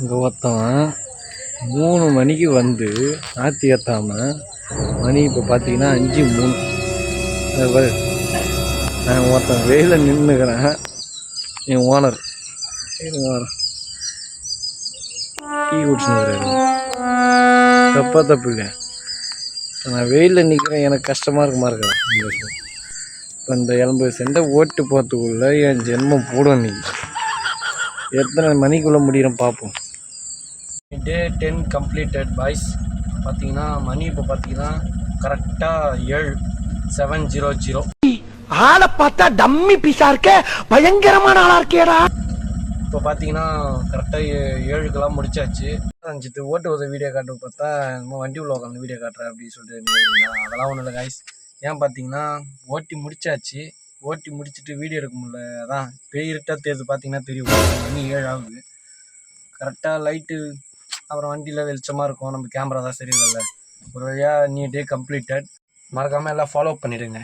இங்கே ஒருத்தவன் 3 மணிக்கு வந்து ஆற்றி ஏற்றாமல் மணி இப்போ பார்த்தீங்கன்னா 5:03. நான் ஒருத்தன் வெயிலில் நின்றுக்கிறேன். என் ஓனர் டீ குடிச்சுன்னு தப்பு இல்லை. நான் வெயிலில் நிற்கிறேன், எனக்கு கஷ்டமாக இருக்குமா இருக்கா. இப்போ இந்த 80 சென்டை ஓட்டு போகிறதுக்குள்ளே என் ஜென்மம் போடும். இன்னைக்கு எத்தனை மணிக்குள்ளே முடிகிறோம் பார்ப்போம். டே 10 கம்ப்ளீட்டட் பாய்ஸ். பார்த்தீங்கன்னா மணி இப்போ பார்த்தீங்கன்னா கரெக்டாக 7:00. ஆளை பார்த்தா டம்மி பீஸா இருக்க, பயங்கரமான ஆளா இருக்கேடா. இப்போ பார்த்தீங்கன்னா கரெக்டாக 7க்கெல்லாம் முடிச்சாச்சு. 5 ஓட்டு ஒரு வீடியோ காட்டு பார்த்தா நம்ம வண்டி உள்ள உட்காந்து வீடியோ காட்டுறேன் அப்படின்னு சொல்லிட்டு அதெல்லாம் ஒன்றும் இல்லை காய்ஸ். ஏன் பார்த்தீங்கன்னா ஓட்டி முடிச்சாச்சு. ஓட்டி முடிச்சுட்டு வீடியோ எடுக்க முடியல. அதான் இருட்டாக தெரியுது, பார்த்தீங்கன்னா தெரியும். மணி 7 ஆகுது. கரெக்டாக லைட்டு அப்புறம் வண்டியில் வெளிச்சமாக இருக்கும். நம்ம கேமரா தான் சரியில்லை. ஒரு வழியாக டே கம்ப்ளீட்டட். மறக்காமல் எல்லாம் ஃபாலோ பண்ணிவிடுங்க.